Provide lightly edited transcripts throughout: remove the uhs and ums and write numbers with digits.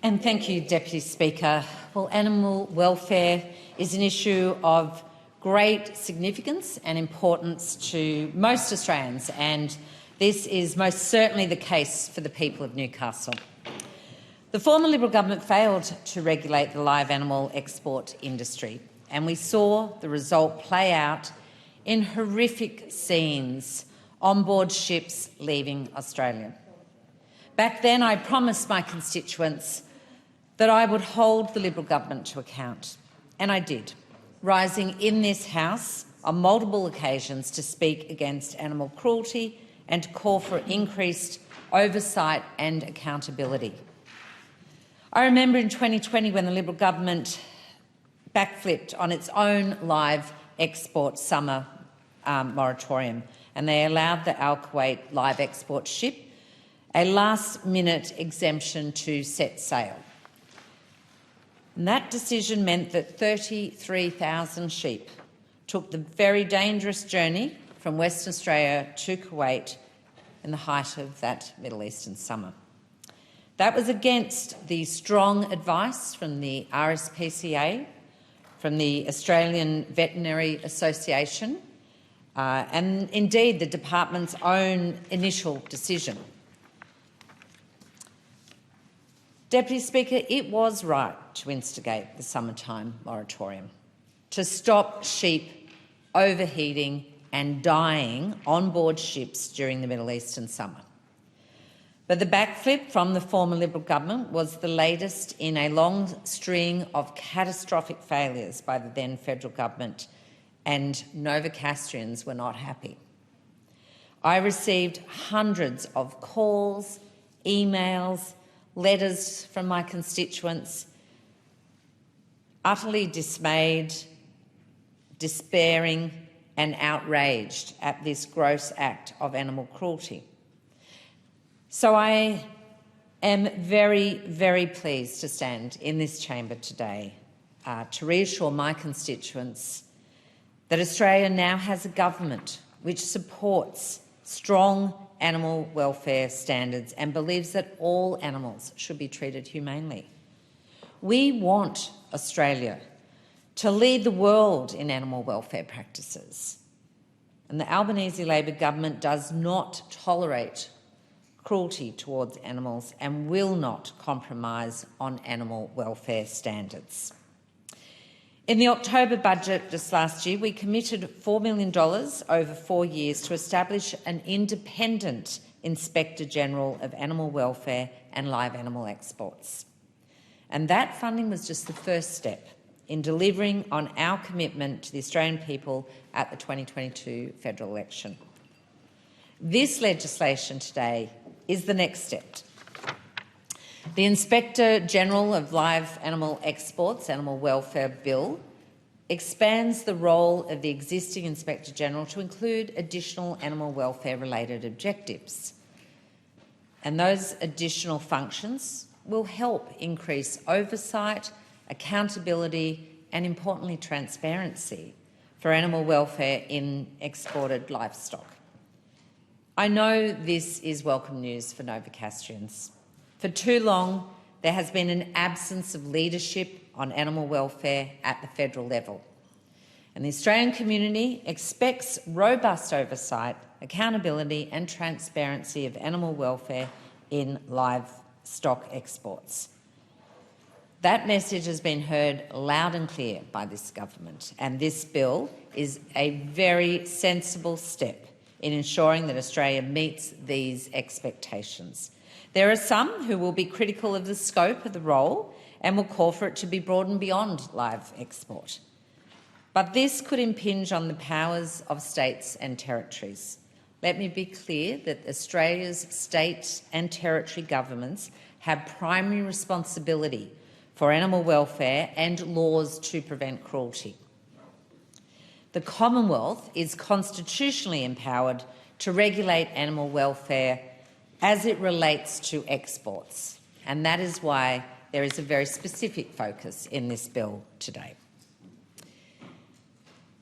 And thank you, Deputy Speaker. Well, animal welfare is an issue of great significance and importance to most Australians, and this is most certainly the case for the people of Newcastle. The former Liberal government failed to regulate the live animal export industry, and we saw the result play out in horrific scenes on board ships leaving Australia. Back then, I promised my constituents that I would hold the Liberal government to account, and I did, rising in this House on multiple occasions to speak against animal cruelty and to call for increased oversight and accountability. I remember in 2020 when the Liberal government backflipped on its own live export summer moratorium, and they allowed the Kuwait live export ship a last-minute exemption to set sail. And that decision meant that 33,000 sheep took the very dangerous journey from Western Australia to Kuwait in the height of that Middle Eastern summer. That was against the strong advice from the RSPCA, from the Australian Veterinary Association, and indeed the department's own initial decision. Deputy Speaker, it was right to instigate the summertime moratorium, to stop sheep overheating and dying on board ships during the Middle Eastern summer. But the backflip from the former Liberal government was the latest in a long string of catastrophic failures by the then federal government, and Novocastrians were not happy. I received hundreds of calls, emails, letters from my constituents, utterly dismayed, despairing and outraged at this gross act of animal cruelty. So I am very, very pleased to stand in this chamber today to reassure my constituents that Australia now has a government which supports strong animal welfare standards and believes that all animals should be treated humanely. We want Australia to lead the world in animal welfare practices, and the Albanese Labor government does not tolerate cruelty towards animals and will not compromise on animal welfare standards. In the October budget just last year, we committed $4 million over 4 years to establish an independent Inspector General of Animal Welfare and Live Animal Exports. And that funding was just the first step in delivering on our commitment to the Australian people at the 2022 federal election. This legislation today is the next step. The Inspector General of Live Animal Exports Animal Welfare Bill expands the role of the existing Inspector General to include additional animal welfare-related objectives. And those additional functions will help increase oversight, accountability and, importantly, transparency for animal welfare in exported livestock. I know this is welcome news for Novocastrians. For too long, there has been an absence of leadership on animal welfare at the federal level. And the Australian community expects robust oversight, accountability and transparency of animal welfare in livestock exports. That message has been heard loud and clear by this government, and this bill is a very sensible step in ensuring that Australia meets these expectations. There are some who will be critical of the scope of the role and will call for it to be broadened beyond live export. But this could impinge on the powers of states and territories. Let me be clear that Australia's state and territory governments have primary responsibility for animal welfare and laws to prevent cruelty. The Commonwealth is constitutionally empowered to regulate animal welfare as it relates to exports, and that is why there is a very specific focus in this bill today.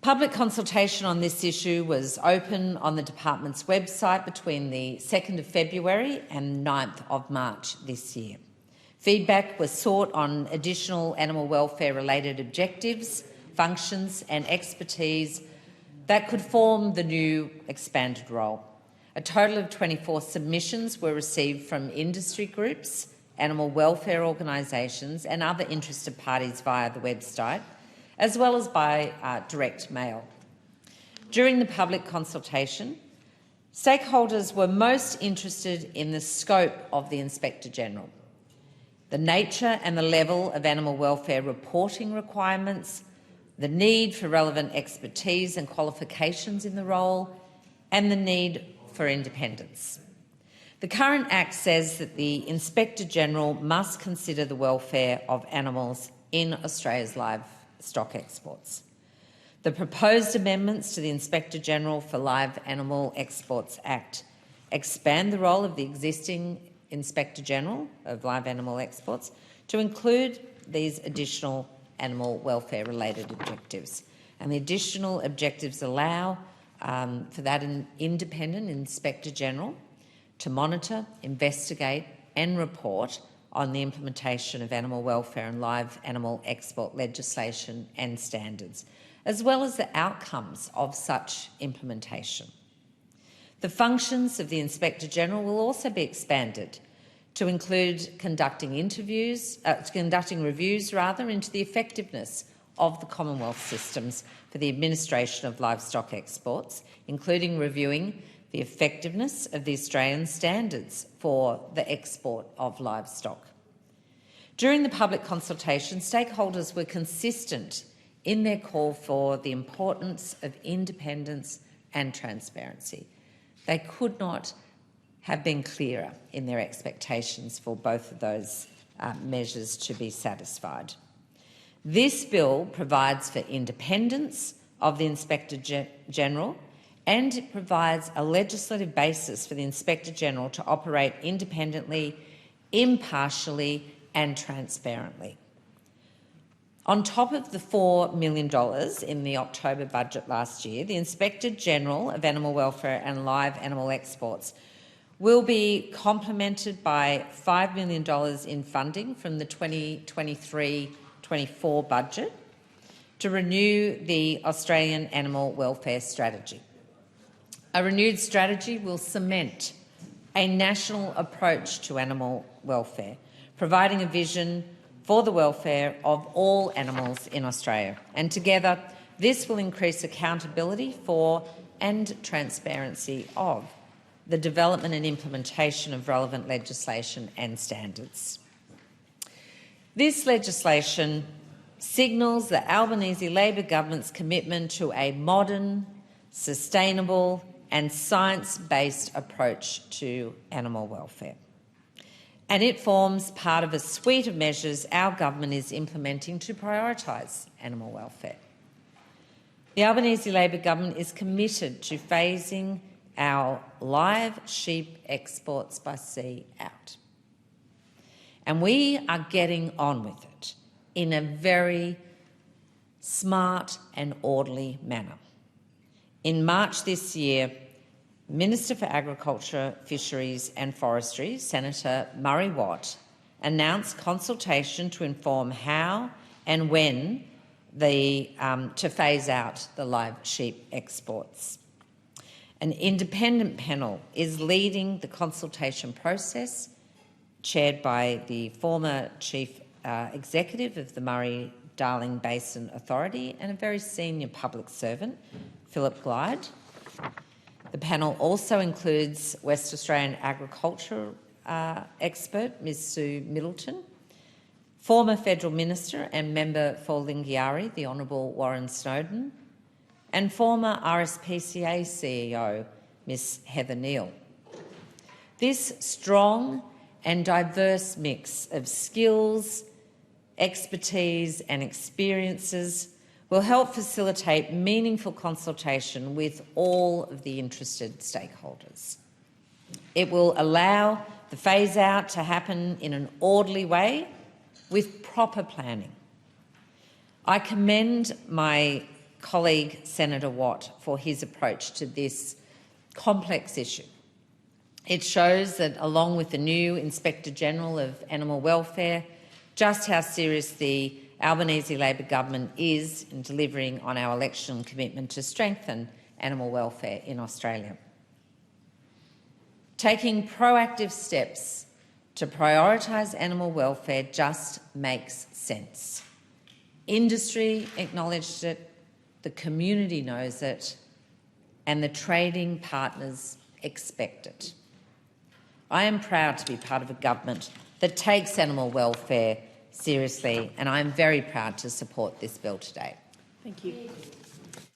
Public consultation on this issue was open on the department's website between the 2nd of February and 9th of March this year. Feedback was sought on additional animal welfare-related objectives, functions and expertise that could form the new expanded role. A total of 24 submissions were received from industry groups, animal welfare organisations and other interested parties via the website, as well as by direct mail. During the public consultation, stakeholders were most interested in the scope of the Inspector-General, the nature and the level of animal welfare reporting requirements, the need for relevant expertise and qualifications in the role, and the need for independence. The current Act says that the Inspector-General must consider the welfare of animals in Australia's livestock exports. The proposed amendments to the Inspector-General for Live Animal Exports Act expand the role of the existing Inspector-General of Live Animal Exports to include these additional animal welfare-related objectives. And the additional objectives allow for that an independent Inspector-General to monitor, investigate and report on the implementation of animal welfare and live animal export legislation and standards, as well as the outcomes of such implementation. The functions of the Inspector-General will also be expanded to include conducting reviews into the effectiveness of the Commonwealth systems for the administration of livestock exports, including reviewing the effectiveness of the Australian standards for the export of livestock. During the public consultation, stakeholders were consistent in their call for the importance of independence and transparency. They could not have been clearer in their expectations for both of those measures to be satisfied. This bill provides for independence of the Inspector-General, and it provides a legislative basis for the Inspector-General to operate independently, impartially and transparently. On top of the $4 million in the October budget last year, the Inspector-General of Animal Welfare and Live Animal Exports will be complemented by $5 million in funding from the 2023-24 budget to renew the Australian Animal Welfare Strategy. A renewed strategy will cement a national approach to animal welfare, providing a vision for the welfare of all animals in Australia. And together, this will increase accountability for and transparency of the development and implementation of relevant legislation and standards. This legislation signals the Albanese Labor government's commitment to a modern, sustainable and science-based approach to animal welfare. And it forms part of a suite of measures our government is implementing to prioritise animal welfare. The Albanese Labor government is committed to phasing our live sheep exports by sea out. And we are getting on with it in a very smart and orderly manner. In March this year, Minister for Agriculture, Fisheries and Forestry, Senator Murray Watt, announced consultation to inform how and when to phase out the live sheep exports. An independent panel is leading the consultation process, chaired by the former Chief Executive of the Murray-Darling Basin Authority and a very senior public servant, Philip Glyde. The panel also includes West Australian agriculture expert Ms Sue Middleton, former Federal Minister and member for Lingiari, the Honourable Warren Snowden, and former RSPCA CEO Ms Heather Neal. This strong and diverse mix of skills, expertise and experiences will help facilitate meaningful consultation with all of the interested stakeholders. It will allow the phase-out to happen in an orderly way with proper planning. I commend my colleague Senator Watt for his approach to this complex issue It shows that, along with the new Inspector General of Animal Welfare, just how serious the Albanese Labor government is in delivering on our election commitment to strengthen animal welfare in Australia. Taking proactive steps to prioritise animal welfare just makes sense. Industry acknowledged it, the community knows it, and the trading partners expect it. I am proud to be part of a government that takes animal welfare seriously, and I am very proud to support this bill today. Thank you.